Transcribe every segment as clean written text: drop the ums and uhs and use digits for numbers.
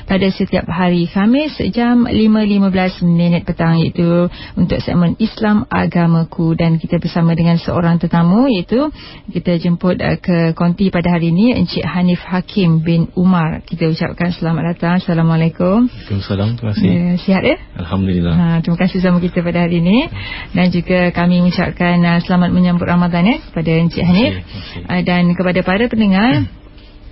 pada setiap hari Khamis jam 5.15 petang, iaitu untuk segmen Islam Agamaku, dan kita bersama dengan seorang tetamu, iaitu kita jemput ke konti pada hari ini Encik Hanif Hakim bin Umar. Kita ucapkan selamat datang. Assalamualaikum. Waalaikumsalam. Terima kasih. Sihat ya? Alhamdulillah. Terima kasih bersama kita pada hari ini, dan juga kami mengucapkan selamat menyambut Ramadan kepada Encik Hanif, dan kepada para pendengar.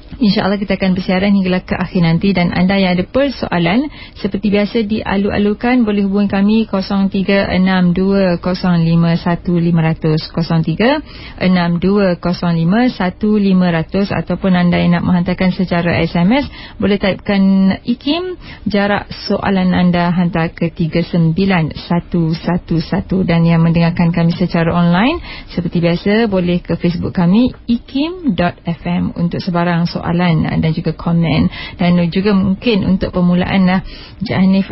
InsyaAllah kita akan bersiaran hinggalah ke akhir nanti, dan anda yang ada persoalan seperti biasa dialu-alukan boleh hubungi kami 0362051500, 0362051500, ataupun anda yang nak menghantarkan secara SMS boleh typekan IKIM, jarak soalan anda hantar ke 39111, dan yang mendengarkan kami secara online seperti biasa boleh ke Facebook kami ikim.fm untuk sebarang soalan dan juga komen. Dan juga mungkin untuk permulaan Encik Hanif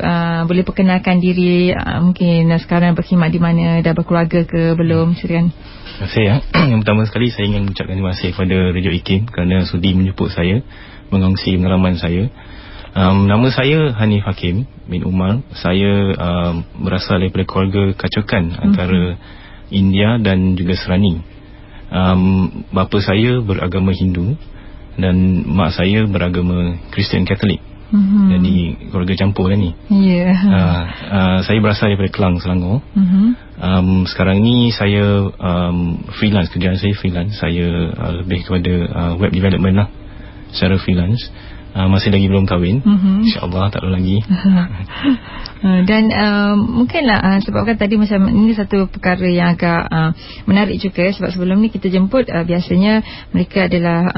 boleh perkenalkan diri, mungkin sekarang berkhidmat di mana, dah berkeluarga ke belum? Silakan. Terima kasih Yang pertama sekali saya ingin mengucapkan terima kasih kepada Radio IKIM kerana sudi menjemput saya mengongsi pengalaman saya. Nama saya Hanif Hakim bin Umar. Saya berasal daripada keluarga kacokan antara India dan juga Serani. Bapa saya beragama Hindu dan mak saya beragama Kristian Katolik. Jadi keluarga campur lah ni. Saya berasal daripada Kelang, Selangor. Sekarang ni saya freelance, kerjaan saya freelance. Saya lebih kepada web development lah, secara freelance. Masih lagi belum kahwin. InsyaAllah tak lama lagi. Dan mungkinlah sebabkan tadi macam ini satu perkara yang agak menarik juga, sebab sebelum ni kita jemput biasanya mereka adalah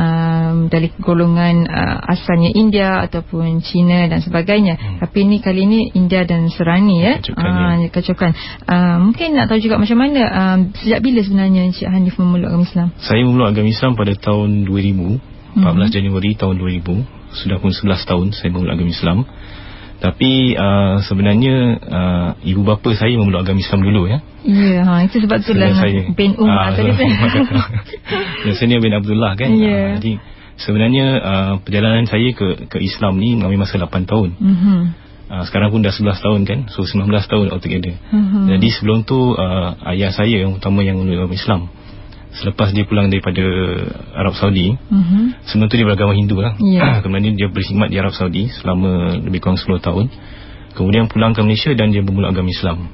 dari golongan asalnya India ataupun Cina dan sebagainya. Tapi ni kali ni India dan Serani kacokan. Mungkin nak tahu juga macam mana, sejak bila sebenarnya Encik Hanif memeluk agama Islam? Saya memeluk agama Islam pada tahun 2000, 14 Januari tahun 2000. Sudah pun 11 tahun saya memeluk agama Islam. Tapi sebenarnya ibu bapa saya memeluk agama Islam dulu itu sebab itulah bin Umar tadi. Biasanya bin Abdullah kan. Jadi sebenarnya perjalanan saya ke Islam ni mengambil masa 8 tahun. Sekarang pun dah 11 tahun kan. So 19 tahun altogether. Jadi sebelum tu ayah saya yang utama yang memeluk agama Islam. Selepas dia pulang daripada Arab Saudi, sebelum tu dia beragama Hindu lah. Kemudian dia berkhidmat di Arab Saudi selama lebih kurang 10 tahun. Kemudian pulang ke Malaysia dan dia memeluk agama Islam.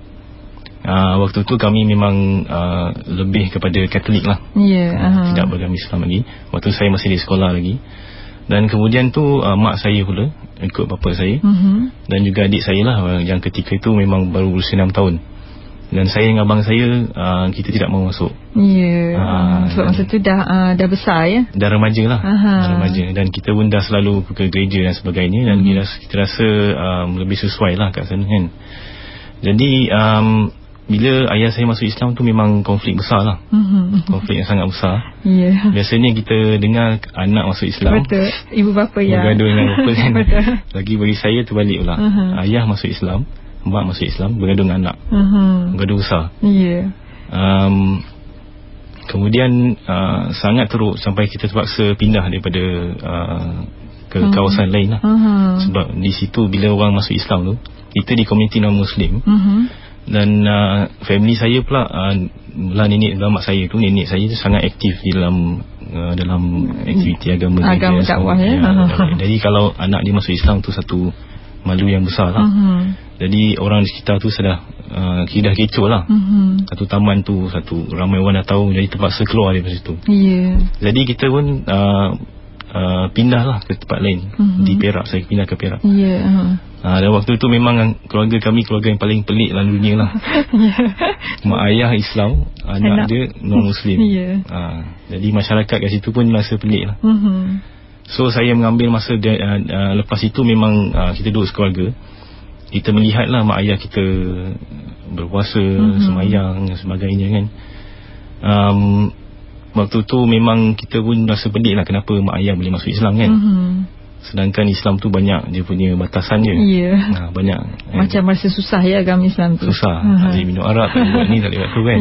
Waktu tu kami memang lebih kepada Katolik lah. Tidak beragama Islam lagi. Waktu saya masih di sekolah lagi. Dan kemudian tu mak saya pula ikut bapa saya. Dan juga adik saya lah, yang ketika itu memang baru berusia 6 tahun. Dan saya dengan abang saya kita tidak mahu masuk. Sebab masa tu dah besar dah remaja lah. Dah remaja. Dan kita pun dah selalu ke gereja dan sebagainya. Dan kita rasa lebih sesuai lah kat sana kan. Jadi bila ayah saya masuk Islam tu memang konflik besar lah. Konflik yang sangat besar. Biasanya kita dengar anak masuk Islam, betul, ibu bapa bergaduh dengan bapa kan. Lagi bagi saya terbalik pula. Ayah masuk Islam, mak masuk Islam, bergaduh dengan anak. Bergaduh besar. Kemudian sangat teruk sampai kita terpaksa pindah daripada ke kawasan lain lah. Sebab di situ bila orang masuk Islam tu, kita di komuniti non-Muslim. Dan family saya pula lah, nenek dan mak saya tu, nenek saya tu sangat aktif di dalam aktiviti agama dakwah Jadi kalau anak dia masuk Islam tu satu malu yang besar lah. Jadi orang di sekitar tu sudah kidah kecoh lah. Satu taman tu, ramai orang dah tahu, jadi terpaksa keluar daripada situ. Jadi kita pun pindah lah ke tempat lain. Di Perak, saya pindah ke Perak. Dan waktu itu memang keluarga kami keluarga yang paling pelik dalam dunia lah. Mak ayah Islam, anak dia non-Muslim. Jadi masyarakat kat situ pun rasa pelik lah. So saya mengambil masa lepas itu memang kita duduk sekeluarga. Kita melihatlah mak ayah kita berpuasa, semayang dan sebagainya kan. Waktu tu memang kita pun rasa pelik lah kenapa mak ayah boleh masuk Islam kan. Sedangkan Islam tu banyak dia punya batasan dia. Banyak macam rasa susah agama Islam tu. Susah. Tak boleh minum arak, tak boleh buat ni, tak boleh buat tu kan.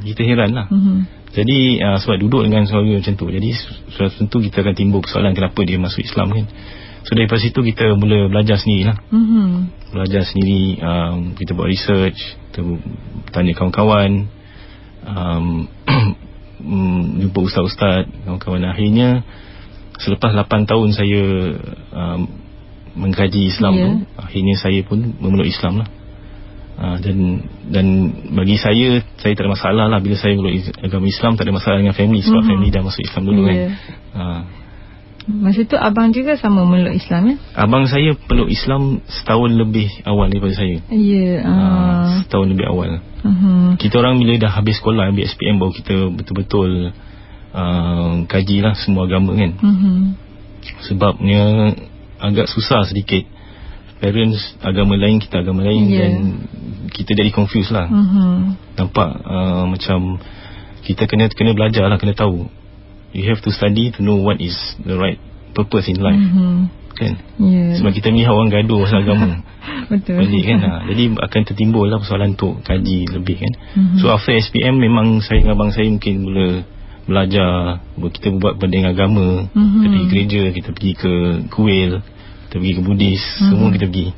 Kita heran lah. Jadi sebab duduk dengan keluarga macam tu, jadi sudah tentu kita akan timbul persoalan kenapa dia masuk Islam kan. So daripada situ kita mula belajar sendiri lah. Belajar sendiri, kita buat research, kita tanya kawan-kawan, jumpa ustaz-ustaz, kawan-kawan. Akhirnya selepas 8 tahun saya mengkaji Islam tu, akhirnya saya pun memeluk Islam lah. Dan bagi saya tak ada masalah lah bila saya memeluk agama Islam. Tak ada masalah dengan family, sebab family dah masuk Islam dulu kan. Masa tu abang juga sama meluk Islam ya? Abang saya peluk Islam setahun lebih awal daripada saya. Setahun lebih awal. Kita orang bila dah habis sekolah, ambil SPM, baru kita betul-betul kajilah semua agama kan. Sebabnya agak susah sedikit. Parents agama lain, kita agama lain, dan kita jadi confused lah. Nampak macam kita kena belajar lah, kena tahu. You have to study to know what is the right purpose in life. Kan? Sebab kita melihat orang gaduh pasal agama. Betul. Balik kan. Jadi akan tertimbul lah persoalan untuk kaji lebih kan. So after SPM memang saya dengan abang saya mungkin mula belajar. Kita buat benda agama. Kita pergi gereja, kita pergi ke kuil, kita pergi ke Buddhis, semua kita pergi.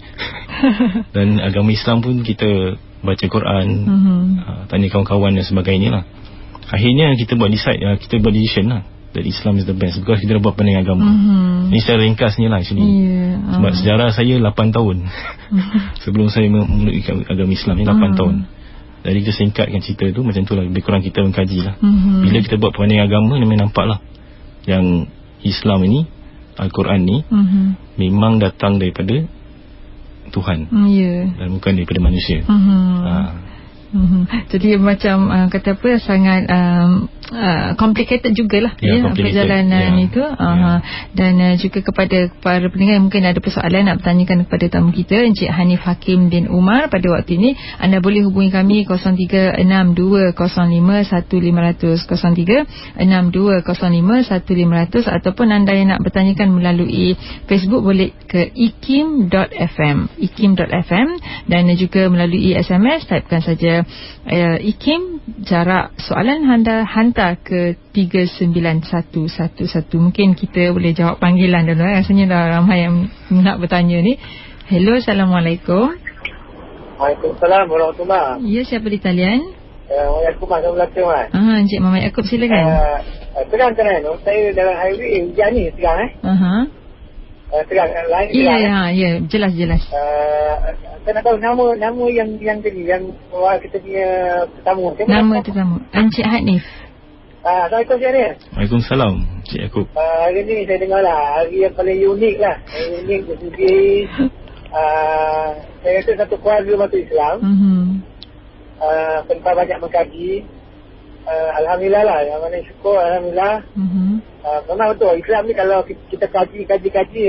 Dan agama Islam pun kita baca Quran, tanya kawan-kawan dan sebagainya lah. Akhirnya kita buat decision lah that Islam is the best, because kita dah buat pandang agama. Ini secara ringkasnya lah actually. Sebab sejarah saya 8 tahun sebelum saya memeluk agama Islam ni, 8 tahun. Jadi kita singkatkan cerita tu macam tu lah, lebih kurang kita mengkaji lah. Bila kita buat pandang agama, memang nampak lah yang Islam ini, Al-Quran ni memang datang daripada Tuhan, dan bukan daripada manusia. Jadi macam kata apa, sangat complicated jugalah perjalanan itu. Dan juga kepada para pendengar mungkin ada persoalan nak bertanyakan kepada tamu kita, Encik Hanif Hakim bin Umar pada waktu ini, anda boleh hubungi kami 0362051500, 0362051500, ataupun anda yang nak bertanyakan melalui Facebook boleh ke ikim.fm, dan juga melalui SMS typekan saja IKIM, jarak soalan anda hantar ke 39111. Mungkin kita boleh jawab panggilan dulu. Rasanya dah ramai yang nak bertanya ni. Hello, Assalamualaikum. Waalaikumsalam warahmatullahi. Ya, siapa di talian? Muhammad Yaakob Mas Belakang Mas. Encik Muhammad Yaakob, silakan. Terang. Saya dalam highway hujan ni terang terang lain. Ya, jelas. Saya nak tahu nama yang tadi, yang kita punya tetamu. Nama tetamu Encik Hanif. Assalamualaikum Encik Hanif. Waalaikumsalam Encik Yaakob. Hari ni saya dengar lah, hari yang paling unik lah. Unik dari segi saya rasa satu keluarga masuk Islam. Tanpa banyak mengkaji. Alhamdulillah lah, yang mana syukur, Alhamdulillah. Memang betul, Islam ni kalau kita kaji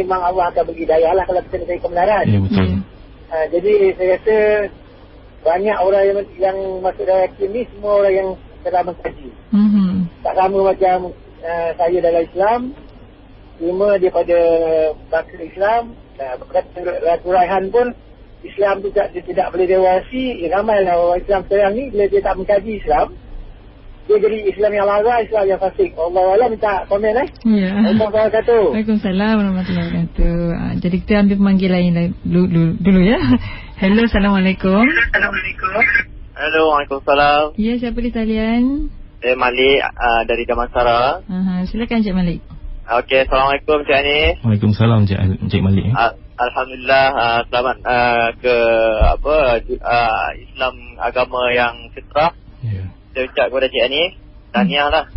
memang Allah akan bagi daya lah kalau kita mencari kebenaran. Ya, betul. Jadi saya rasa banyak orang yang masuk dalam Islam ni semua orang yang telah mengkaji. Tak sama macam saya dalam Islam, cuma daripada bangsa Islam. Berkata Al-Quran pun Islam tu tidak boleh dewasi. Ramailah orang Islam sekarang ni bila dia tak mengkaji Islam, dia jadi Islam yang larang, Islam yang fasik. Allah minta komen Ya. Waalaikumsalam warahmatullahi wabarakatuh. Jadi kita ambil pemanggilan dulu ya. Hello, Assalamualaikum. Hello, Waalaikumsalam. Ya, siapa di talian? Malik dari Damansara. Silakan Encik Malik. Okey, Assalamualaikum Encik Hanif. Waalaikumsalam Encik Malik. Alhamdulillah, selamat ke Islam agama yang fitrah. Ya. Saya ucap kepada Cik Hanif, tahniah lah.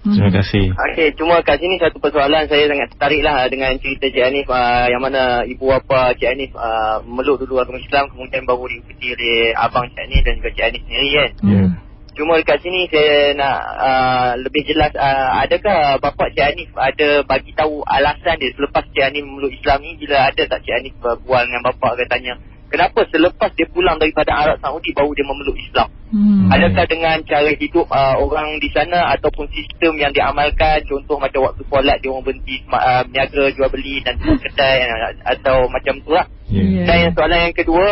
Terima kasih. Okey, cuma kat sini satu persoalan saya sangat tertarik lah dengan cerita Cik Hanif, yang mana ibu bapa Cik Hanif meluk dulu agama Islam, kemudian baru diikuti oleh abang Cik Hanif dan juga Cik Hanif sendiri kan. Ya. Cuma dekat sini saya nak lebih jelas, adakah bapa Cik Hanif ada bagi tahu alasan dia selepas Cik Hanif memeluk Islam ni, bila ada tak Cik Hanif berbual dengan bapa ke tanya kenapa selepas dia pulang daripada Arab Saudi baru dia memeluk Islam? Adakah dengan cara hidup orang di sana ataupun sistem yang diamalkan, contoh macam waktu solat dia orang berhenti berniaga, jual beli dan kedai atau macam tu lah. Dan soalan yang kedua,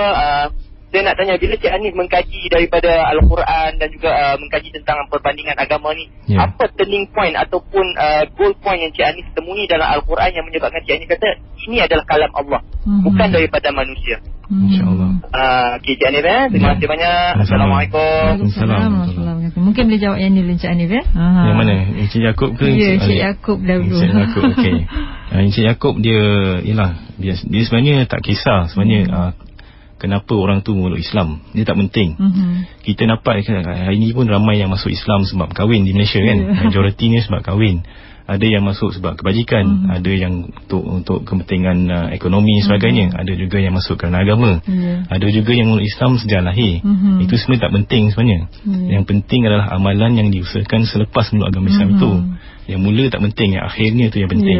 saya nak tanya, bila Cik Hanif mengkaji daripada Al-Quran dan juga mengkaji tentang perbandingan agama ni, apa turning point ataupun goal point yang Cik Hanif temui dalam Al-Quran yang menyebabkan Cik Hanif kata ini adalah kalam Allah, bukan daripada manusia? InsyaAllah. Okay, Cik Hanif, terima kasih banyak. Assalamualaikum. Waalaikumsalam. Mungkin boleh jawab yang ni Cik Hanif Yang mana? Encik Yaakob ke? Ya, Encik Yaakob dahulu. Encik Yaakob, okey. Encik Yaakob dia sebenarnya tak kisah sebenarnya kenapa orang tu meluk Islam. Dia tak penting. Kita nampak hari ni pun ramai yang masuk Islam sebab kahwin di Malaysia kan. Majoriti ni sebab kahwin. Ada yang masuk sebab kebajikan, ada yang untuk kepentingan ekonomi sebagainya, ada juga yang masuk kerana agama, ada juga yang meluk Islam sejak lahir. Itu sebenarnya tak penting sebenarnya. Yang penting adalah amalan yang diusahakan selepas meluk agama Islam itu. Yang mula tak penting, yang akhirnya tu yang penting.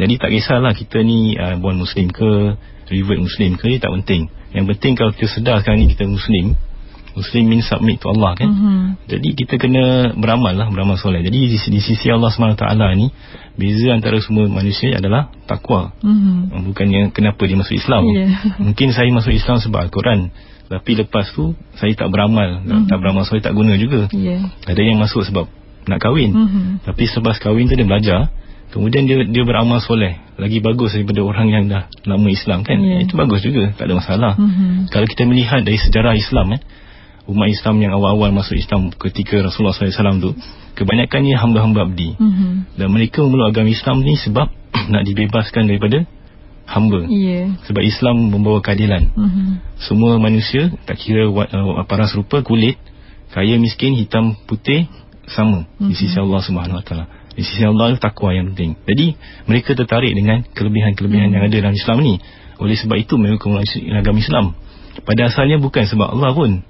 Jadi tak kisahlah kita ni born Muslim ke, revert Muslim ke, tak penting. Yang penting kalau kita sedar sekarang ni kita Muslim means submit to Allah kan. Jadi kita kena beramal soleh. Jadi di sisi Allah SWT ni, beza antara semua manusia adalah takwa. Bukannya kenapa dia masuk Islam. Mungkin saya masuk Islam sebab Al-Quran, tapi lepas tu saya tak beramal. Tak beramal soleh tak guna juga. Ada yang masuk sebab nak kahwin, tapi selepas kahwin tu dia belajar, kemudian dia beramal soleh, lagi bagus daripada orang yang dah lama Islam kan. Itu bagus juga, tak ada masalah. Kalau kita melihat dari sejarah Islam umat Islam yang awal-awal masuk Islam ketika Rasulullah SAW tu, kebanyakannya hamba-hamba abdi. Dan mereka memeluk agama Islam ni sebab nak dibebaskan daripada hamba. Sebab Islam membawa keadilan. Semua manusia, tak kira paras rupa, kulit, kaya, miskin, hitam, putih, sama di sisi Allah SWT. Di sisi Allah takwa yang penting. Jadi mereka tertarik dengan kelebihan-kelebihan yang ada dalam Islam ni. Oleh sebab itu mereka memeluk agama Islam. Pada asalnya bukan sebab Allah pun.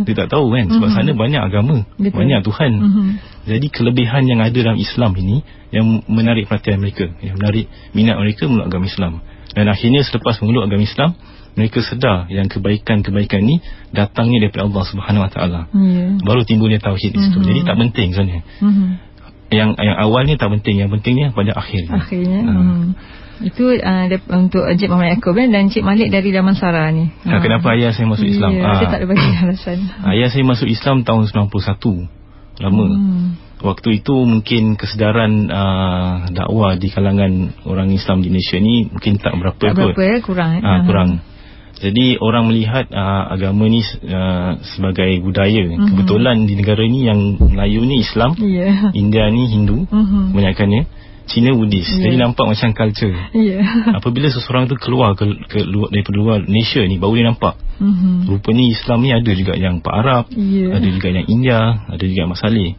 Dia tak tahu kan, sebab sana banyak agama, banyak Tuhan. Jadi kelebihan yang ada dalam Islam ini yang menarik perhatian mereka, yang menarik minat mereka memeluk agama Islam. Dan akhirnya selepas memeluk agama Islam, mereka sedar yang kebaikan-kebaikan ni datangnya daripada Allah SWT. Baru timbulnya tauhid di situ. Jadi tak penting sebenarnya. Yang awalnya tak penting, yang pentingnya pada akhirnya. Itu untuk Encik Muhammad Yaakob dan Encik Malik dari Damansara ni. Kenapa ayah saya masuk Islam? Saya tak ada bagi alasan. Ayah saya masuk Islam tahun 91. Lama. Waktu itu mungkin kesedaran dakwah di kalangan orang Islam di Malaysia ni mungkin tak berapa kurang. Kurang. Jadi orang melihat agama ni sebagai budaya. Kebetulan di negara ni yang Melayu ni Islam, India ni Hindu, kebanyakannya Cina Buddhis. Jadi nampak macam culture. Apabila seseorang tu keluar daripada luar Malaysia ni, baru dia nampak rupanya Islam ni ada juga yang Pak Arab, ada juga yang India, ada juga Mak Saleh.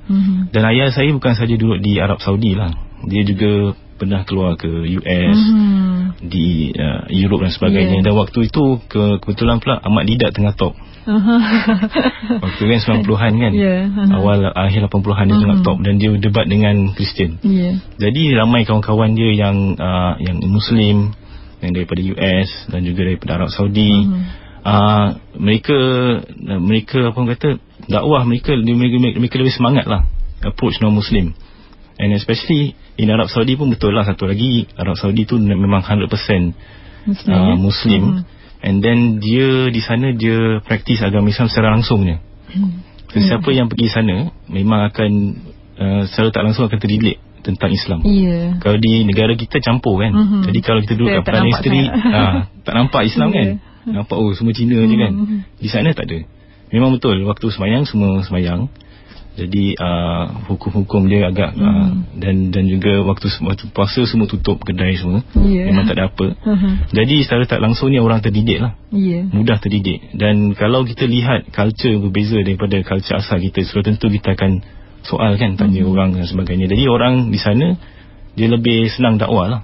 Dan ayah saya bukan saja duduk di Arab Saudi lah, dia juga pernah keluar ke US, di Europe dan sebagainya. Dan waktu itu kebetulan pula Ahmad Didat tengah top. Waktu kan 90-an kan, awal akhir 80-an dia tengah top, dan dia debat dengan Kristian. Jadi ramai kawan-kawan dia yang Muslim, yang daripada US dan juga daripada Arab Saudi. Mereka apa orang kata, dakwah mereka lebih semangat lah approach non-Muslim. And especially in Arab Saudi pun betul lah, satu lagi Arab Saudi tu memang 100% Muslim. And then dia di sana dia praktis agama Islam secara langsungnya. Siapa yang pergi sana memang akan secara tak langsung akan terdidik tentang Islam. Kalau di negara kita campur kan. Jadi kalau kita duduk kat Perdana Isteri, tak nampak Islam kan. Nampak semua Cina je kan. Di sana tak ada. Memang betul waktu sembahyang semua sembahyang. Jadi hukum-hukum dia agak dan juga waktu puasa semua tutup kedai semua. Memang tak ada apa. Jadi secara tak langsung ni orang terdidik lah. Mudah terdidik. Dan kalau kita lihat culture berbeza daripada culture asal kita, sudah tentu kita akan soal kan, tanya orang dan sebagainya. Jadi orang di sana dia lebih senang dakwah lah.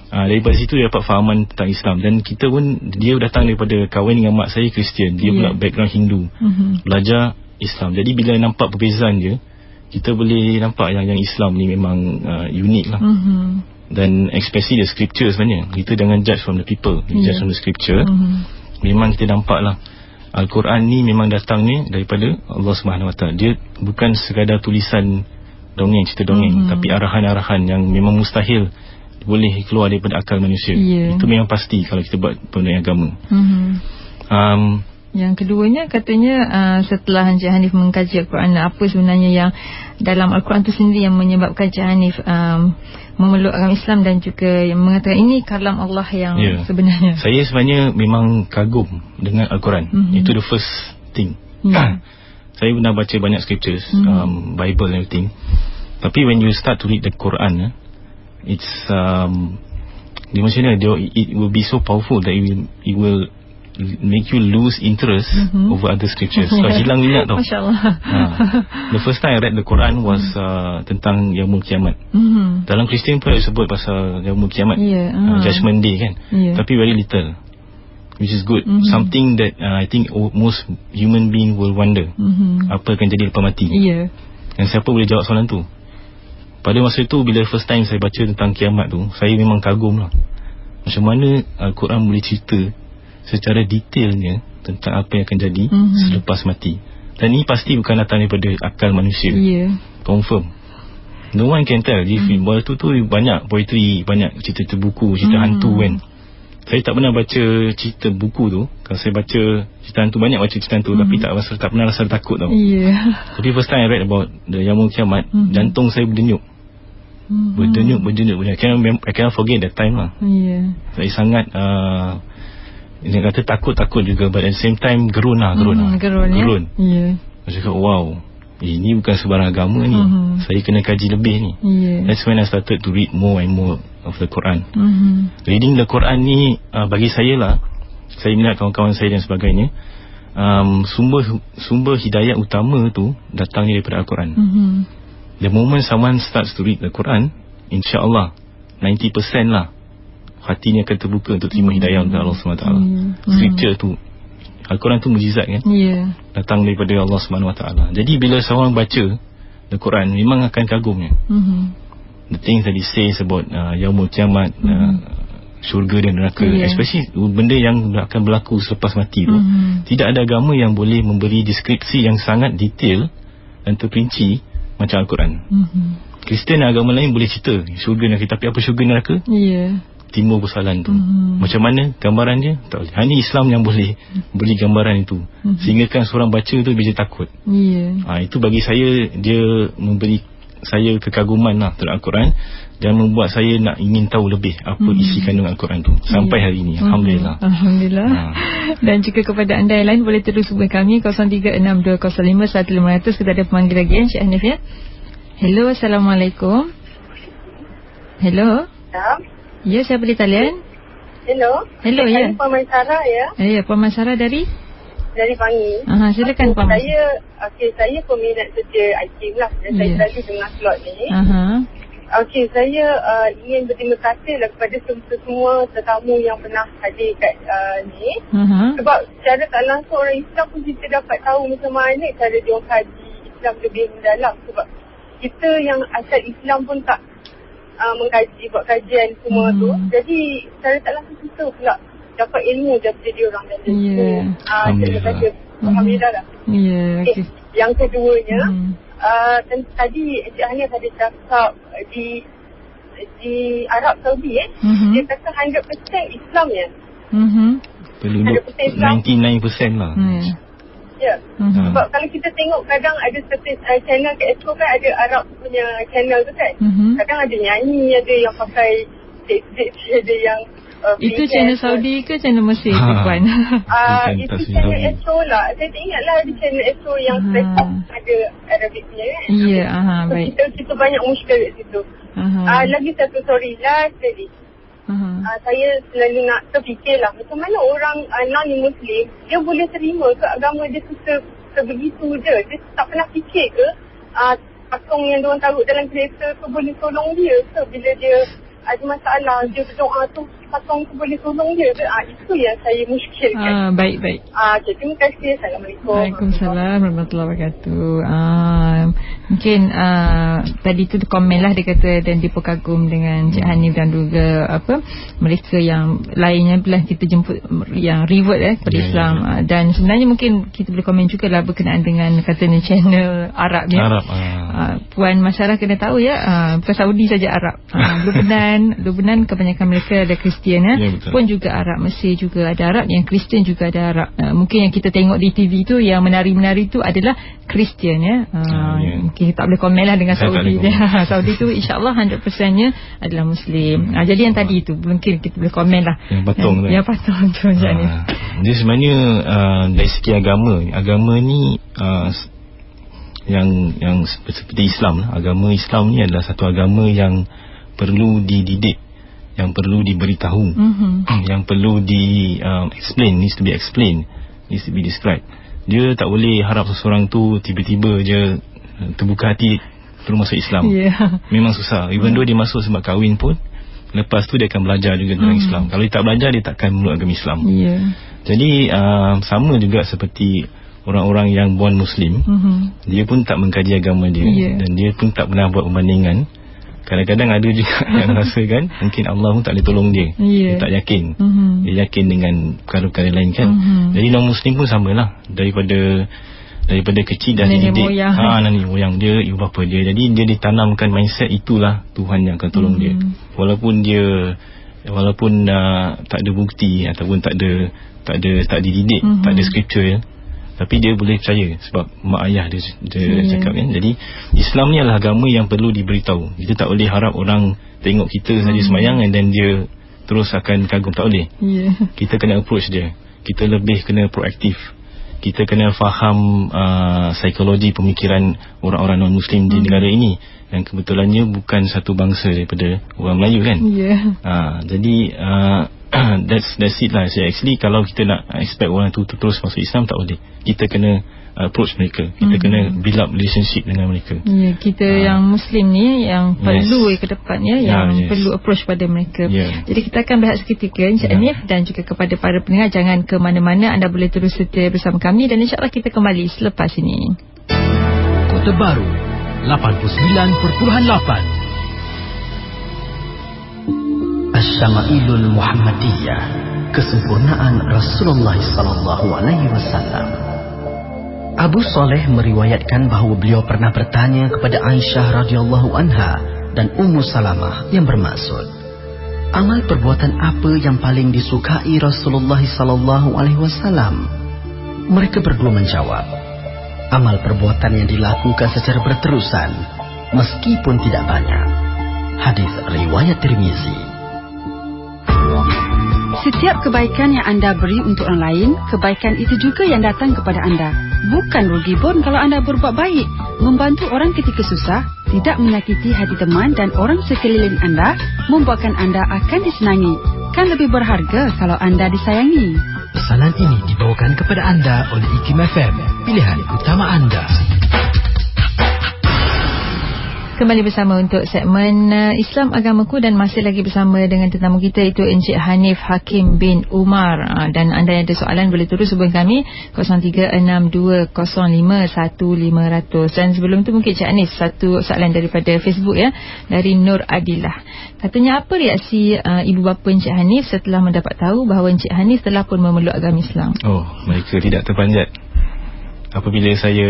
Daripada situ dia dapat fahaman tentang Islam. Dan kita pun, dia datang daripada kahwin dengan mak saya Kristian, dia pula background Hindu, belajar Islam. Jadi bila nampak perbezaan dia, kita boleh nampak yang Islam ni memang unik lah. Dan especially the scripture sebenarnya. Kita jangan judge from the people, judge from the scripture. Memang kita nampak lah Al-Quran ni memang datangnya daripada Allah SWT. Dia bukan sekadar tulisan dongeng, cerita dongeng, tapi arahan-arahan yang memang mustahil boleh keluar daripada akal manusia. Itu memang pasti kalau kita buat benda agama. Yang keduanya katanya setelah Encik Hanif mengkaji Al-Quran, apa sebenarnya yang dalam Al-Quran itu sendiri yang menyebabkan Encik Hanif memeluk agama Islam dan juga yang mengatakan ini kalam Allah yang sebenarnya. Saya sebenarnya memang kagum dengan Al-Quran. Itu the first thing. Saya pernah baca banyak scriptures, Bible and everything. Tapi when you start to read the Quran, it's it will be so powerful that it will make you lose interest over other scriptures. So hilang minat tau. Masya-Allah. The first time I read the Quran was tentang Yaumul Kiamat. Dalam Kristian pun sebut pasal Yaumul Kiamat, Judgment Day kan. Tapi very little, which is good. Something that I think most human being will wonder, apa akan jadi lepas mati. Dan siapa boleh jawab soalan tu? Pada masa itu, bila first time saya baca tentang kiamat tu, saya memang kagum lah. Macam mana Al-Quran boleh cerita secara detailnya tentang apa yang akan jadi selepas mati. Dan ini pasti bukan datang daripada akal manusia. Confirm. No one can tell. Waktu tu banyak poetry, banyak cerita buku, cerita hantu kan. Saya tak pernah baca cerita buku tu. Kalau saya baca cerita hantu, banyak baca cerita hantu, tapi tak pernah rasa takut tau. Jadi first time I read about the Yaumul Kiamat, jantung saya berdenyuk. Berdenyuk. I cannot forget that time lah. Saya sangat dia kata takut juga, but at the same time gerun. Saya cakap wow, ini bukan sebarang agama ni. Saya kena kaji lebih ni. That's when I started to read more and more of the Quran. Reading the Quran ni bagi saya lah, saya minat kawan-kawan saya dan sebagainya, sumber hidayah utama tu datangnya daripada Al-Quran. The moment someone starts to read the Quran, insya-Allah 90% lah hatinya akan terbuka untuk terima hidayah dari Allah SWT. Scripture tu, Al-Quran tu mujizat kan, datang daripada Allah SWT. Jadi bila seorang baca the Quran, memang akan kagumnya. The things that it says about Yaumul Kiamat, syurga dan neraka, especially benda yang akan berlaku selepas mati tu. Tidak ada agama yang boleh memberi deskripsi yang sangat detail dan terperinci macam Al-Quran. Kristian dan agama lain boleh cerita syurga neraka, tapi apa syurga neraka? Timbul persoalan tu. Macam mana gambarannya? Tak boleh. Hanya Islam yang boleh beri gambaran itu, sehingga kan seorang baca tu bisa takut. Itu bagi saya, dia memberi saya kekaguman lah terhadap Al-Quran, dan membuat saya nak ingin tahu lebih apa isi kandungan Al-Quran tu sampai hari ini. Alhamdulillah. Dan juga kepada anda yang lain, boleh terus hubungi kami 0362051500. Kita ada pemanggil lagi Encik Hanif ya. Hello, Assalamualaikum. Hello. Ya, saya beri talian. Hello, ya. Puan Maisara ya. Ya, Puan Maisara dari Pangi. Silakan Puan. Saya peminat setia IKIM lah, dan saya tadi dengar slot ni. Saya ingin berterima kasih lah kepada semua tetamu yang pernah hadir kat ni. Sebab secara tak langsung orang Islam pun kita dapat tahu macam mana cara dia kaji Islam lebih mendalam. Sebab kita yang asal Islam pun tak mengkaji, buat kajian semua tu. Jadi secara tak langsung kita pula dapat ilmu daripada dia orang. Dan terima kasih. Alhamdulillah lah. Yang keduanya, tadi Encik Hanif ada cakap di Arab Saudi dia kata 100% Islam ya. Penduduk 99% lah. Sebab kalau kita tengok kadang ada certain channel kat Astro kan, ada Arab punya channel tu kan. Kadang ada nyanyi, ada yang pakai seksi, ada yang itu channel Saudi ke channel Mesir? Itu channel Astro lah. Saya tak ingat lah ada channel Astro yang ada Arabic punya kan. Baik. Kita banyak muskil kat situ. Lagi satu, last sekali. Saya selalu nak terfikirlah macam mana orang non-Muslim dia boleh terima ke agama dia sebegitu je. Dia tak pernah fikir ke patung yang diorang taruh dalam kereta tu boleh tolong dia ke bila dia ada masalah, dia berdoa tu patung tu boleh tolong dia ke? Itu yang saya muskilkan. Baik. Terima kasih. Assalamualaikum. Waalaikumsalam warahmatullahi wabarakatuh. Mungkin tadi tu komen lah, dia kata dan dia kagum dengan Cik Hanif dan juga mereka yang lainnya bila kita jemput yang revert pada Islam. Dan sebenarnya mungkin kita boleh komen juga lah berkenaan dengan katanya channel Arab ya. Puan masyarakat kena tahu ya, bukan Saudi saja Arab. Lubnan kebanyakan mereka ada Kristian ya. Pun juga Arab, Mesir juga ada Arab, yang Kristian juga ada Arab. Mungkin yang kita tengok di TV tu yang menari-menari tu adalah Kristian ya. Kita tak boleh komen lah dengan Saudi. Saudi tu insyaAllah 100%-nya adalah Muslim. Jadi yang tadi tu mungkin kita boleh komen lah. Yang patung tu. Yang patung tu. Dia sebenarnya dari segi agama ni yang seperti Islam lah. Agama Islam ni adalah satu agama yang perlu dididik, yang perlu diberitahu, yang perlu explain, needs to be explained, needs to be described. Dia tak boleh harap seseorang tu tiba-tiba je terbuka hati terus masuk Islam. Memang susah. Even though dia masuk sebab kahwin pun, lepas tu dia akan belajar juga tentang Islam. Kalau dia tak belajar, dia takkan meluk agama Islam. Jadi sama juga seperti orang-orang yang born Muslim, dia pun tak mengkaji agama dia, dan dia pun tak pernah buat perbandingan. Kadang-kadang ada juga yang rasakan mungkin Allah pun tak boleh tolong dia. Dia tak yakin. Dia yakin dengan perkara-perkara lain kan. Jadi non-Muslim pun samalah. Daripada kecil dah dididik nenek moyang dia, ibu bapa dia. Jadi dia ditanamkan mindset itulah Tuhan yang akan tolong dia. Walaupun tak ada bukti ataupun tak dididik, tak ada scripture ya, tapi dia boleh percaya sebab mak ayah dia cakap kan. Jadi Islam ni adalah agama yang perlu diberitahu. Kita tak boleh harap orang tengok kita saja sembahyang dan dia terus akan kagum. Tak boleh. Kita kena approach dia. Kita lebih kena proaktif. Kita kena faham psikologi pemikiran orang-orang non-Muslim di negara ini, yang kebetulannya bukan satu bangsa daripada orang Melayu kan. Jadi that's it lah. So actually kalau kita nak expect orang tu terus masuk Islam, tak boleh. Kita kena approach mereka. Kita kena build up relationship dengan mereka. Kita yang Muslim ni yang perlu ke depan yang perlu approach pada mereka. Jadi kita akan berehat seketika Encik Hanif, dan juga kepada para pendengar, jangan ke mana-mana, anda boleh terus setia bersama kami, dan insyaAllah kita kembali selepas ini. Kota Baru 89.8 Asy-Syama'ilul Muhammadiyah, kesempurnaan Rasulullah sallallahu alaihi wasallam. Abu Saleh meriwayatkan bahawa beliau pernah bertanya kepada Aisyah radhiyallahu anha dan Ummu Salamah yang bermaksud, amal perbuatan apa yang paling disukai Rasulullah sallallahu alaihi wasallam? Mereka berdua menjawab, amal perbuatan yang dilakukan secara berterusan meskipun tidak banyak. Hadis riwayat Tirmizi. Setiap kebaikan yang anda beri untuk orang lain, kebaikan itu juga yang datang kepada anda. Bukan rugi pun kalau anda berbuat baik. Membantu orang ketika susah, tidak menyakiti hati teman dan orang sekeliling anda, membuatkan anda akan disenangi. Kan lebih berharga kalau anda disayangi. Pesanan ini dibawakan kepada anda oleh IKIM FM, pilihan utama anda. Kembali bersama untuk segmen Islam Agamaku, dan masih lagi bersama dengan tetamu kita, itu Encik Hanif Hakim bin Umar. Dan anda yang ada soalan boleh terus hubungi kami 0362051500. Dan sebelum tu mungkin Encik Hanif, satu soalan daripada Facebook ya, dari Nur Adilah. Katanya, apa reaksi ibu bapa Encik Hanif setelah mendapat tahu bahawa Encik Hanif telah pun memeluk agama Islam? Mereka tidak terpanjat. Apabila saya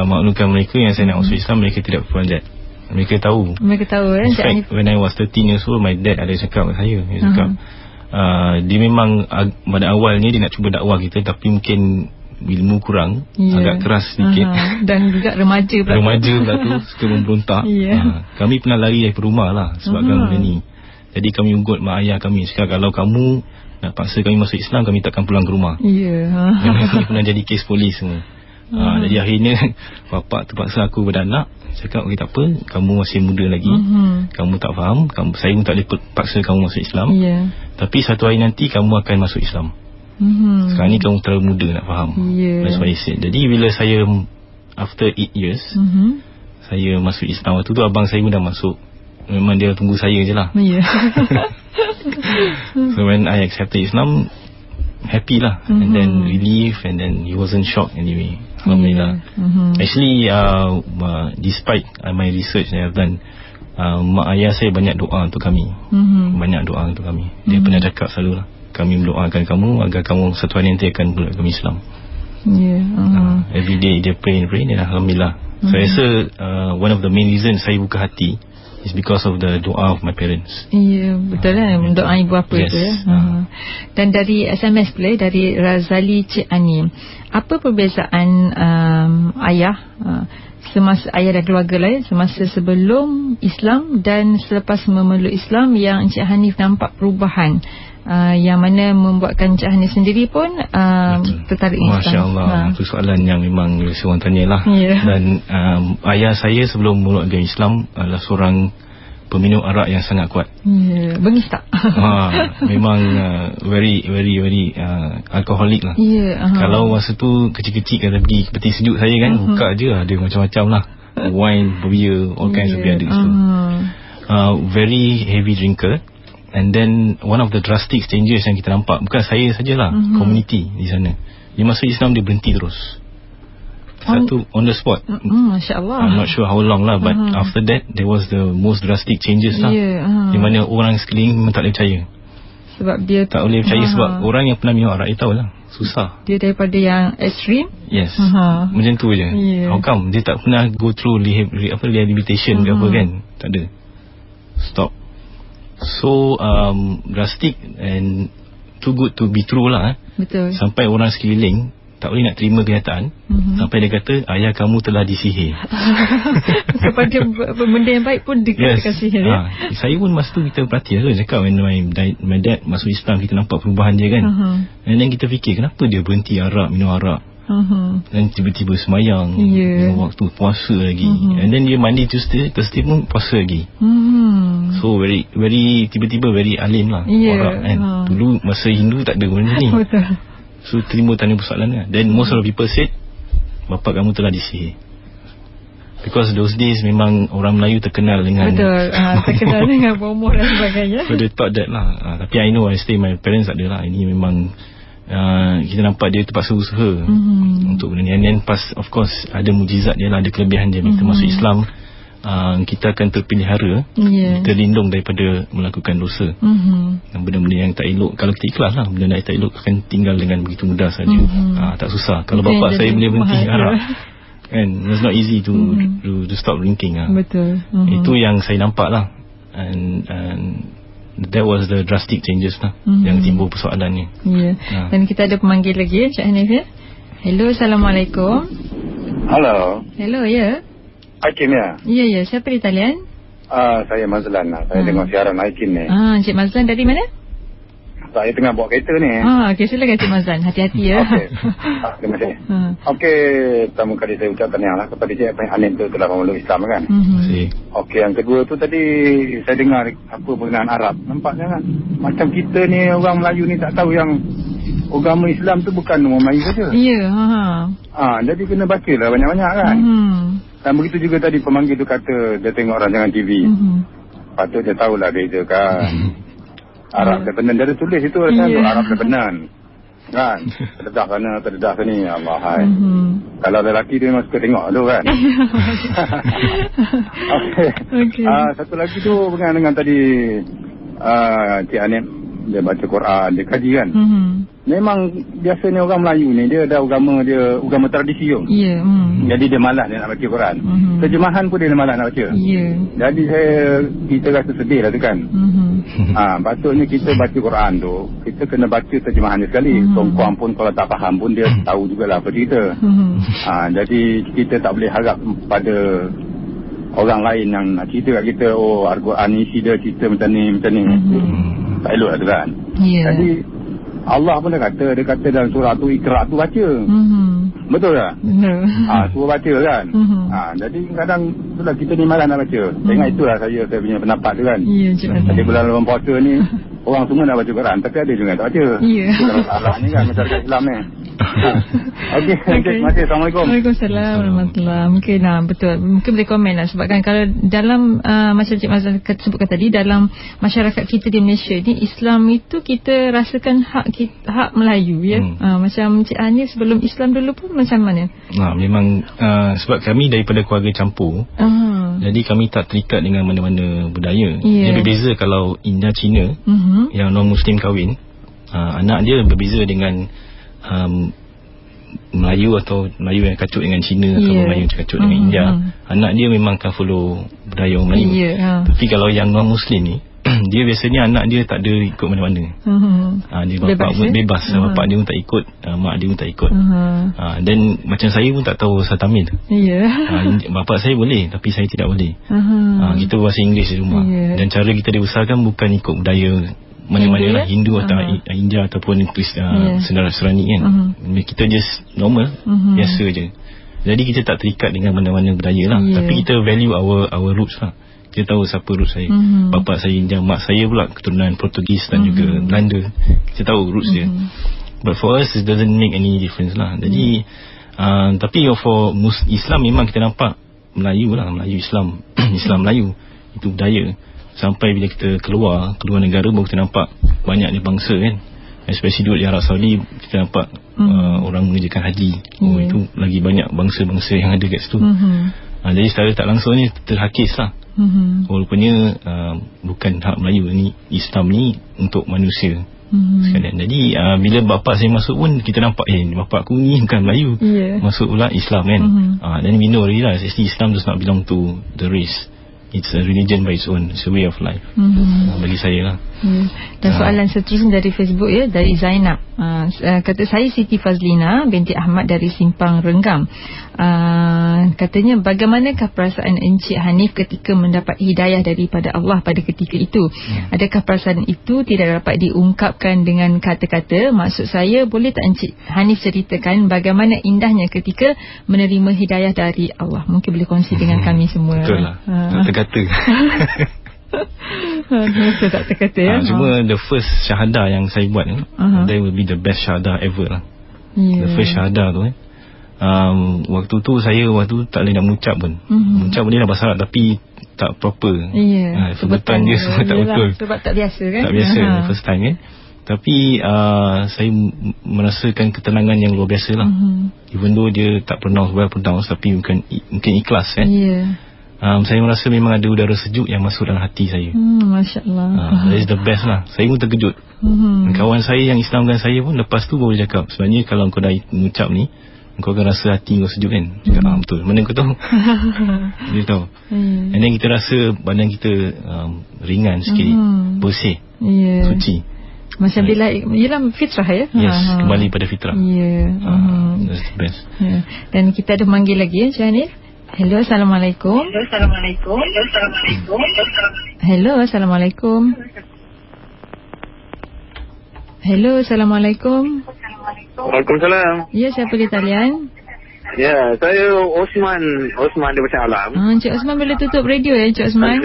maklumkan mereka yang saya nak masuk Islam, mereka tidak terpanjat. Mereka tahu kan. In fact, when I was 13 years old, my dad ada cakap kat saya. Dia cakap dia memang pada awalnya dia nak cuba dakwah kita, tapi mungkin ilmu kurang, agak keras sedikit. Dan juga remaja pula tu suka memberontak. Kami pernah lari dari rumah lah sebab agama ni. Jadi kami ugut mak ayah kami, cakap kalau kamu nak paksa kami masuk Islam, kami takkan pulang ke rumah. Kami pernah jadi kes polis semua. Jadi akhirnya bapak terpaksa aku beranak. Cakap, tak apa, kamu masih muda lagi, kamu tak faham, saya pun tak boleh paksa kamu masuk Islam, tapi satu hari nanti kamu akan masuk Islam. Sekarang ni kamu terlalu muda nak faham. That's what he said. Jadi bila saya after 8 years saya masuk Islam, waktu tu abang saya pun dah masuk. Memang dia tunggu saya je lah. So when I accepted Islam, happy lah, and then relief, and then he wasn't shocked anyway. Alhamdulillah. Actually, despite my research that I've done, mak ayah saya banyak doa untuk kami. Banyak doa untuk kami. Dia pernah cakap selalu lah, kami mendoakan kamu agar kamu satu hari nanti akan beragama Islam. Every day dia pray, dan alhamdulillah. Saya rasa one of the main reason saya buka hati is because of the doa of my parents. Ya, betul lah, doa ibu bapa itu ya. Dan dari SMS pula, dari Razali Cik Ani, apa perbezaan ayah semasa ayah dan keluarga lain semasa sebelum Islam dan selepas memeluk Islam, yang Encik Hanif nampak perubahan yang mana membuatkan Encik Hanif sendiri pun tertarik Islam? Masya Allah, itu soalan yang memang seorang tanyalah. Dan ayah saya sebelum memeluk agama Islam adalah seorang peminum arak yang sangat kuat. Bengis tak? Memang very alkoholik lah. Kalau masa tu kecil-kecil kata pergi peti sejuk saya kan, buka je ada macam-macam lah, wine, beer, all kinds of beer ada situ. Very heavy drinker. And then one of the drastic changes yang kita nampak, bukan saya sajalah, community di sana, dia masuk Islam dia berhenti terus. Satu on the spot. Masya Allah. I'm not sure how long lah, but after that there was the most drastic changes lah. Di mana orang sekeliling memang tak boleh percaya. Sebab dia tak boleh percaya sebab orang yang pernah minum arak dia tahulah susah. Dia daripada yang ekstrim. Yes. Macam tu je. How come dia tak pernah go through rehabilitation ke apa kan? Tak ada. Stop. So drastic and too good to be true lah. Betul. Sampai orang sekeliling tak boleh nak terima kenyataan. Sampai dia kata ayah kamu telah disihir. Kepada benda yang baik pun dikatakan sihir. Saya pun masa tu kita perhati lah, cakap when my dad masuk Islam, kita nampak perubahan dia kan. And then kita fikir kenapa dia berhenti minum arak. Dan tiba-tiba semayang, waktu puasa lagi. And then dia mandi Thursday pun puasa lagi. So very tiba-tiba very alim lah orang kan. Dulu masa Hindu tak ada benda ni. So terima tanya persoalan kan. Then most of the people said bapa kamu telah disihir. Because those days memang orang Melayu terkenal dengan terkenal dengan bomor dan sebagainya. So they thought that lah. Tapi I know my parents tak ada lah. Ini memang kita nampak dia terpaksa usaha untuk benda ni. And then pas of course ada mujizat dia lah, ada kelebihan dia. Kita masuk Islam, kita akan terpelihara, terlindung daripada melakukan dosa, dan benda-benda yang tak elok. Kalau kita ikhlas lah, benda yang tak elok akan tinggal dengan begitu mudah saja. Tak susah. Kalau bapak saya boleh berhenti arak kan, it's not easy to stop drinking. Betul. Itu yang saya nampak lah. And that was the drastic changes lah yang timbul persoalannya. Dan kita ada pemanggil lagi, Cik Hanif ya. Hello, Assalamualaikum. Hello ya. Hakim ya? Ya, siapa di talian? Saya Mazlan lah. Saya dengar siaran Hakim ni. Cik Mazlan dari mana? Saya tengah bawa kereta ni. Okey, silakan Cik Mazlan. Hati-hati ya. Terima kasih. Okey, pertama kali saya ucap tahniah lah kepada Cik Hanif tu telah memeluk Islam kan. Okey, yang kedua tu tadi saya dengar apa penggunaan Arab. Nampaknya kan macam kita ni orang Melayu ni tak tahu yang agama Islam tu bukan orang Melayu saja. Jadi kena baca lah banyak-banyak kan. Dan begitu juga tadi pemanggil tu kata dia tengok rancangan TV. Patut dia tahulah beza kan. Arab Lebanon dia ada tulis itu kan, Arab Lebanon kan. Terdedah sana, terdedah sini. Allah hai. Kalau lelaki dia memang suka tengok tu kan. Okey. Satu lagi tu berkenaan dengan tadi Cik Hanif, dia baca Quran, dia kaji kan. Memang biasanya orang Melayu ni dia ada agama tradisi tu. Jadi dia malas dia nak baca Quran. Terjemahan pun dia malas nak baca. Jadi kita rasa sedih lah tu kan. Patutnya kita baca Quran tu, kita kena baca terjemahannya sekali. Songkuang pun kalau tak faham pun dia tahu jugalah apa cerita. Jadi kita tak boleh harap pada orang lain yang nak cerita kat kita, Al-Quran ni isi dia cerita macam ni. Tak elok lah tu kan. Jadi Allah pun dia kata dalam surah tu, Iqra tu baca. Betul tak? Suruh baca kan. Jadi kadang itulah kita ni malas nak baca. Tengok itulah saya punya pendapat tu kan. Jadi bulan puasa ni orang semua nak baca Quran, tapi ada juga tak baca. Kalau salah ni kan masyarakat Islam ni. Okey, terima kasih. Assalamualaikum. Waalaikumsalam warahmatullahi. Mungkin betul. Mungkin boleh komen lah. Sebab kan kalau dalam macam Cik Mazlan sebutkan tadi, dalam masyarakat kita di Malaysia ni, Islam itu kita rasakan hak Melayu ya. Macam Cik Hanif sebelum Islam dulu pun macam mana? Memang sebab kami daripada keluarga campur. Jadi kami tak terikat dengan mana-mana budaya. Dia berbeza kalau India Cina yang non-Muslim kahwin, anak dia berbeza dengan Melayu atau Melayu yang kacut dengan Cina atau Melayu yang kacut dengan India. Anak dia memang akan follow budaya orang Melayu. Tapi kalau yang non-Muslim ni, dia biasanya anak dia tak ada ikut mana-mana. Dia bapak pun bebas. Bapak dia pun tak ikut, mak dia pun tak ikut. Dan macam saya pun tak tahu bahasa Tamil. Bapak saya boleh, tapi saya tidak boleh. Kita bahasa Inggeris di rumah. Dan cara kita dibesarkan bukan ikut budaya mana-mana lah, Hindu atau India ataupun Serani kan. Kita just normal, biasa je. Jadi kita tak terikat dengan mana-mana budaya lah. Tapi kita value our roots lah. Kita tahu siapa roots saya. Bapa saya India, mak saya pula keturunan Portugis dan juga Belanda. Kita tahu roots dia. But for us, it doesn't make any difference lah. Jadi tapi for Islam memang kita nampak Melayu lah, Melayu Islam. Islam Melayu, itu budaya. Sampai bila kita keluar negara, baru kita nampak banyaknya bangsa kan. Especially duduk di Arab Saudi, kita nampak orang mengerjakan haji. Itu lagi banyak bangsa-bangsa yang ada kat situ. Jadi secara tak langsung ni terhakis lah. Rupanya bukan hak Melayu ni, Islam ni untuk manusia sekalian. Jadi bila bapa saya masuk pun kita nampak bapa aku ni bukan Melayu, masuk pula Islam kan. Dan we know already lah, actually Islam does not belong to the race. It's a religion by its own. It's a way of life. Bagi saya lah. Dan soalan seterusnya dari Facebook ya, dari Zainab. Kata saya Siti Fazlina binti Ahmad dari Simpang Renggam. Katanya, bagaimanakah perasaan Encik Hanif ketika mendapat hidayah daripada Allah pada ketika itu? Adakah perasaan itu tidak dapat diungkapkan dengan kata-kata? Maksud saya, boleh tak Encik Hanif ceritakan bagaimana indahnya ketika menerima hidayah dari Allah? Mungkin boleh kongsi dengan kami semua. Betul lah. Tak terkata ya. Cuma the first syahadah yang saya buat ni, that will be the best syahadah ever lah. The first syahadah tu waktu tu saya tak boleh nak mengucap pun. Mengucap boleh lah bahasa Arab, tapi tak proper. Sebutan dia semua tak betul. Sebab tak biasa kan. Tak biasa first time kan. Tapi saya merasakan ketenangan yang luar biasa lah. Even though dia tak pernah well pronounce, tapi mungkin ikhlas kan. Saya merasa memang ada udara sejuk yang masuk dalam hati saya. Masya Allah. That is the best lah. Saya pun terkejut. Kawan saya yang Islamkan saya pun lepas tu baru cakap, sebenarnya kalau kau dah mengucap ni, kau akan rasa hati kau sejuk kan. Cakap, betul. Mana kau tahu? Dia tahu. And then kita rasa badan kita ringan sikit, bersih, suci. Macam bila ialah fitrah ya. Yes, kembali pada fitrah. That's the best. Dan kita ada manggil lagi ya, Cik Hanif. Hello, Assalamualaikum. Hello, Assalamualaikum. Hello, Assalamualaikum. Waalaikumsalam. Ya, siapa di talian? Ya, saya Osman daripada Shah Alam. Encik Osman, boleh tutup radio ya, Encik Osman?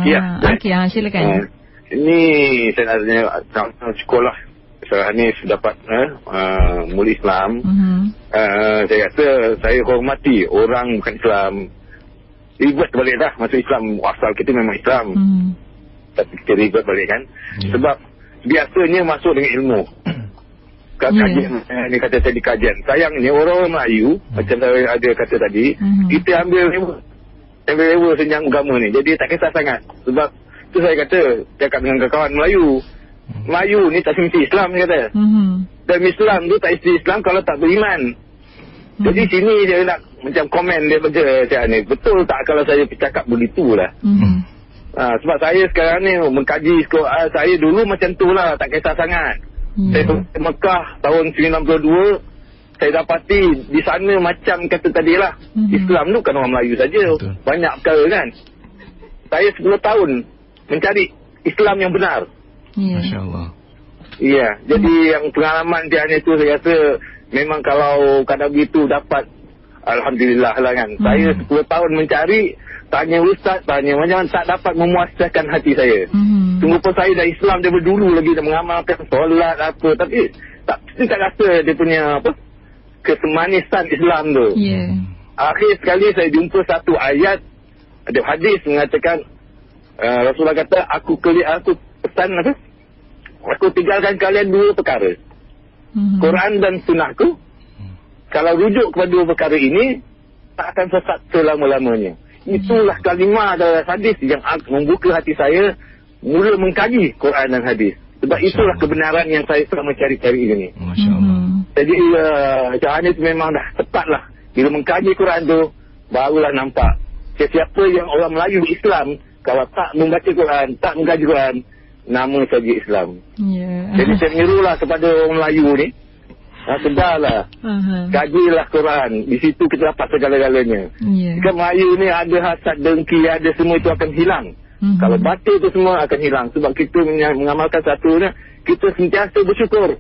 Ya. Okey, silakan. Ini saya nak sekolah. Saya Hanif dapat mula Islam. Saya rasa saya hormati orang bukan Islam. Ribet balik dah masuk Islam. Asal kita memang Islam. Tapi kita ribet balik kan. Sebab biasanya masuk dengan ilmu. Kajian, ni kata tadi kajian. Sayangnya orang Melayu, macam saya ada kata tadi, kita ambil level senyang agama ni. Jadi tak kisah sangat. Sebab tu saya kata, cakap dengan kawan Melayu ni tak mesti Islam ni kata. Dan Islam tu tak mesti Islam kalau tak beriman. Jadi sini dia nak macam komen dia baca macam ni. Betul tak kalau saya cakap begitulah. Sebab saya sekarang ni mengkaji saya dulu macam tu lah, tak kisah sangat. Saya ke Mekah tahun 92. Saya dapati di sana macam kata tadi lah, Islam tu kan orang Melayu saja. Banyak perkara kan. Saya 10 tahun mencari Islam yang benar. Masya Allah. Ya, jadi yang pengalaman dia ni tu saya rasa memang kalau kadang begitu dapat, alhamdulillah lah kan. Saya 10 tahun mencari, tanya ustaz, tanya macam tak dapat memuaskan hati saya. Sungguh pun saya dah Islam daripada dulu lagi, dah mengamalkan solat apa, tapi tak mesti tak rasa dia punya kesemanisan Islam tu. Akhir sekali saya jumpa satu ayat, ada hadis mengatakan Rasulullah kata, aku pesan aku tinggalkan kalian dua perkara, Quran dan sunnahku. Kalau rujuk kepada dua perkara ini, tak akan sesat selama-lamanya. Itulah kalimah dalam hadis yang membuka hati saya mula mengkaji Quran dan hadis. Sebab itulah kebenaran yang saya selama cari-cari ini. Masya Allah. Jadi Cik Hanif memang dah tepat lah. Bila mengkaji Quran tu, barulah nampak sesiapa yang orang Melayu Islam, kalau tak membaca Quran, tak mengkaji Quran, nama saja Islam. Jadi saya menyerulah kepada orang Melayu ni, sedarlah, kajilah Quran. Di situ kita dapat segala-galanya. Jika Melayu ni ada hasad, dengki, ada semua itu akan hilang. Kalau baca itu semua akan hilang. Sebab kita mengamalkan satunya, kita sentiasa bersyukur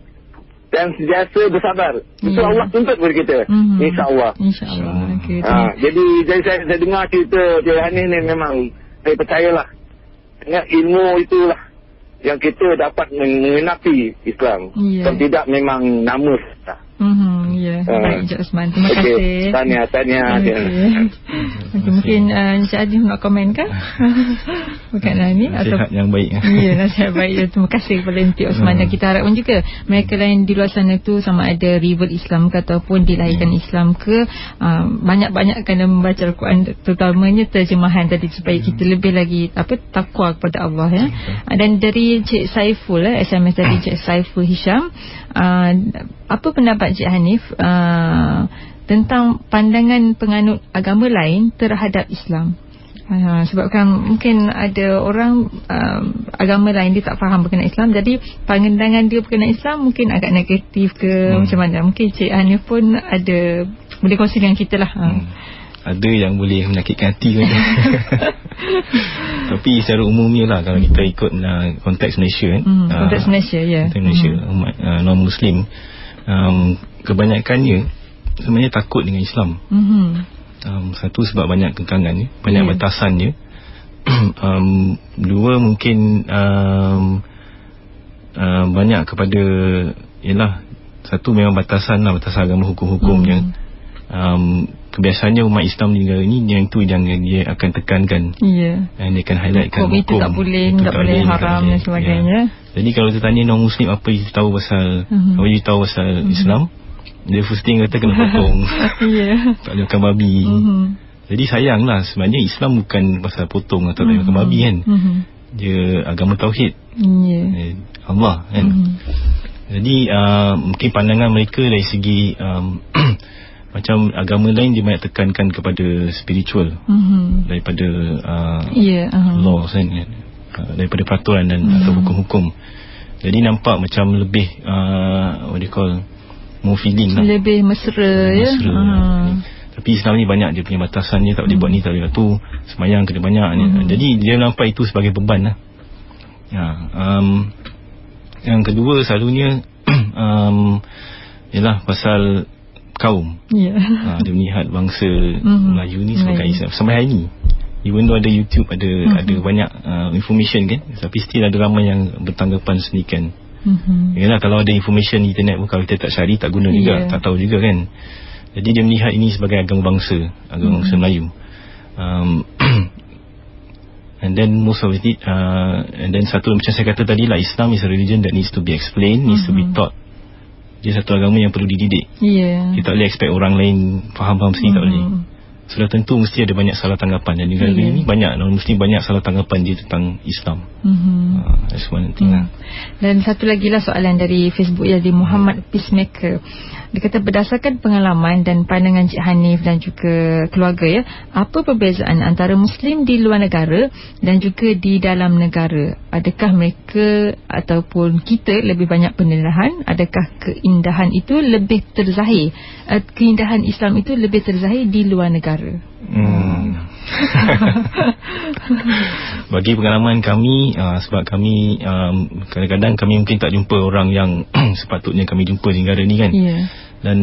dan sentiasa bersabar. Itu Allah tuntut kepada kita. InsyaAllah. Okay, jadi saya dengar cerita Cik Hanif ni, memang saya percayalah, ilmu itulah yang kita dapat mengenapi Islam. Kalau tidak memang nama. Baik Encik Osman, terima kasih. Tanya. Mungkin Encik Adi nak komen kan? Bukan ni nasihat yang baik. Nasihat baik. Terima kasih kepada Encik Osman. Dan kita harapkan juga mereka lain di luar sana tu, sama ada rival Islam ke ataupun dilahirkan Islam ke, banyak-banyak kena membaca Al-Quran, terutamanya terjemahan tadi, supaya kita lebih lagi takwa kepada Allah. Dan dari Cik Saiful, SMS dari Cik Saiful Hisham, apa pendapat Cik Hanif tentang pandangan penganut agama lain terhadap Islam? Sebabkan mungkin ada orang agama lain dia tak faham berkenaan Islam, jadi pandangan dia berkenaan Islam mungkin agak negatif ke macam mana. Mungkin Cik Hanif pun ada, boleh kongsi dengan kita lah. Ada yang boleh menyakitkan hati kan. Tapi secara umumnya lah, kalau kita ikut konteks Malaysia konteks Malaysia, konteks Malaysia, umat non-Muslim, kebanyakannya sebenarnya takut dengan Islam. Satu, sebab banyak kekangan, banyak batasannya. Dua, mungkin banyak kepada, satu memang batasan agama, hukum-hukumnya. Kebiasaannya umat Islam di negara ini, yang itu yang dia akan tekankan. Dia akan highlightkan hukum itu tak boleh, tak boleh, haram dan sebagainya. Jadi kalau kita tanya non-Muslim apa yang tahu pasal Islam, dia first thing kata kena potong. Tak boleh makan babi. Jadi sayanglah, sebenarnya Islam bukan pasal potong atau tak makan babi kan. Dia agama tauhid, Allah kan. Jadi mungkin pandangan mereka dari segi macam agama lain, dia banyak tekankan kepada spiritual daripada law kan, daripada peraturan dan atau hukum-hukum. Jadi nampak macam lebih what do you call, more feeling lah, lebih mesra. Tapi Islam ni banyak dia punya batasan, dia tak boleh buat ni, tak boleh buat tu, sembahyang kena banyak. Jadi dia nampak itu sebagai beban lah. Yang kedua selalunya ialah pasal kaum. Dia melihat bangsa Melayu ni sebagai Islam. Sampai hari ni, even though ada YouTube, ada banyak information kan, tapi still ada ramai yang bertanggapan sendirikan. Yalah, kalau ada information di internet pun, kalau kita tak cari, tak guna juga, tak tahu juga kan. Jadi dia melihat ini sebagai agama bangsa, agama bangsa Melayu. And then most of it, and then satu, macam saya kata tadi lah, Islam is a religion that needs to be explained, needs to be taught. Dia satu agama yang perlu dididik. Kita tak boleh expect orang lain faham-faham sendiri, tak boleh. Sudah tentu mesti ada banyak salah tanggapan. Dan negara ini banyak, mesti banyak salah tanggapan dia tentang Islam. That's one thing. Dan satu lagi lah soalan dari Facebook, ya, di Muhammad Peacemaker. Dia kata, berdasarkan pengalaman dan pandangan Cik Hanif dan juga keluarga, ya, apa perbezaan antara Muslim di luar negara dan juga di dalam negara? Adakah mereka ataupun kita lebih banyak penilaian? Adakah keindahan itu lebih terzahir, keindahan Islam itu lebih terzahir di luar negara? Bagi pengalaman kami, sebab kami kadang-kadang kami mungkin tak jumpa orang yang sepatutnya kami jumpa di negara ni kan. Dan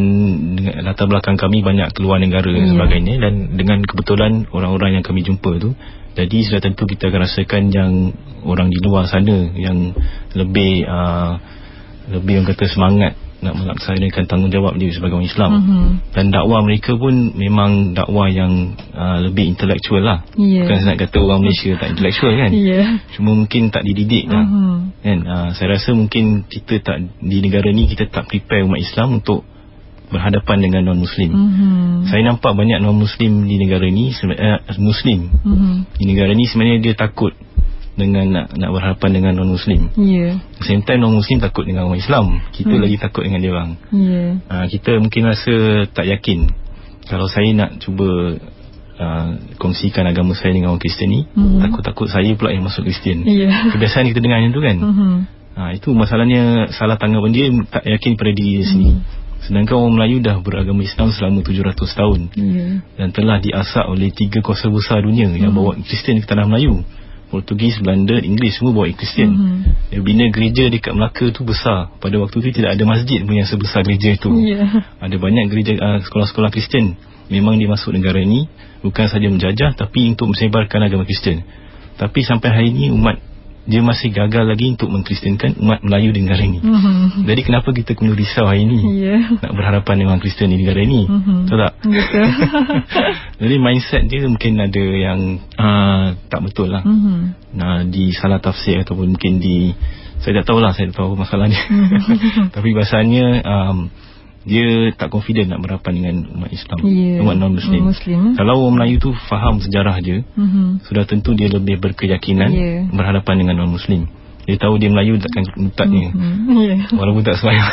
dengan latar belakang kami banyak keluar negara dan sebagainya, dan dengan kebetulan orang-orang yang kami jumpa tu, jadi sudah tentu kita akan rasakan yang orang di luar sana yang lebih orang kata semangat nak melaksanakan tanggungjawab dia sebagai orang Islam. Dan dakwah mereka pun memang dakwah yang lebih intelektual lah. Bukan saya nak kata orang Malaysia tak intelektual kan. Cuma mungkin tak dididik lah kan. Saya rasa mungkin kita tak, di negara ni kita tak prepare umat Islam untuk berhadapan dengan non-Muslim. Saya nampak banyak non-Muslim di negara ni, Muslim di negara ni sebenarnya dia takut dengan nak berhadapan dengan non-Muslim. Same time non-Muslim takut dengan orang Islam. Kita lagi takut dengan dia orang. Kita mungkin rasa tak yakin. Kalau saya nak cuba kongsikan agama saya dengan orang Kristian ni, takut-takut saya pula yang masuk Kristian. Kebiasaan kita dengar macam tu kan. Itu masalahnya, salah tanggapan dia, tak yakin pada diri dia sendiri. Sedangkan orang Melayu dah beragama Islam selama 700 tahun dan telah diasak oleh 3 kuasa besar dunia yang bawa Kristian ke tanah Melayu. Portugis, Belanda, Inggeris semua bawa Kristian. Dia bina gereja dekat Melaka tu besar. Pada waktu tu tidak ada masjid pun yang sebesar gereja tu. Ada banyak gereja, sekolah-sekolah Kristian. Memang dia masuk negara ni bukan saja menjajah, tapi untuk menyebarkan agama Kristian. Tapi sampai hari ni umat dia masih gagal lagi untuk mengkristiankan umat Melayu di negara ini. Jadi kenapa kita kena risau hari ini nak berhadapan dengan orang Kristian di negara ini? Betul tak? Betul. Jadi mindset dia mungkin ada yang tak betul lah. Disalah tafsir ataupun mungkin saya tak tahulah, saya tak tahu masalahnya. Tapi bahasanya dia tak confident nak berhadapan dengan umat Islam, umat non-Muslim. Kalau orang Melayu tu faham sejarah dia, sudah tentu dia lebih berkeyakinan berhadapan dengan non-Muslim. Dia tahu dia Melayu takkan mutatnya, walaupun tak sembahyang.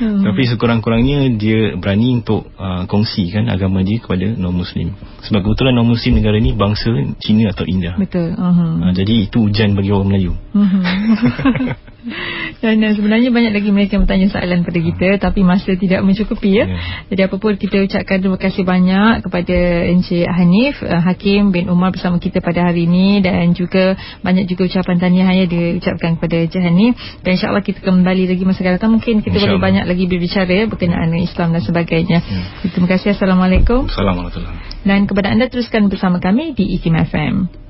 Tapi sekurang-kurangnya dia berani untuk kongsikan agama dia kepada non-Muslim. Sebab kebetulan non-Muslim negara ni bangsa Cina atau India. Betul. Jadi itu ujian bagi orang Melayu. Dan sebenarnya banyak lagi mereka yang bertanya soalan pada kita, tapi masa tidak mencukupi ya. Jadi apa pun kita ucapkan terima kasih banyak kepada Encik Hanif Hakim bin Umar bersama kita pada hari ini, dan juga banyak juga ucapan tahniah yang diucapkan kepada Encik Hanif. Dan insyaAllah kita kembali lagi masa akan datang, mungkin kita boleh banyak lagi berbicara berkenaan dengan Islam dan sebagainya. Terima kasih. Assalamualaikum. Assalamualaikum. Dan kepada anda, teruskan bersama kami di IKIM FM.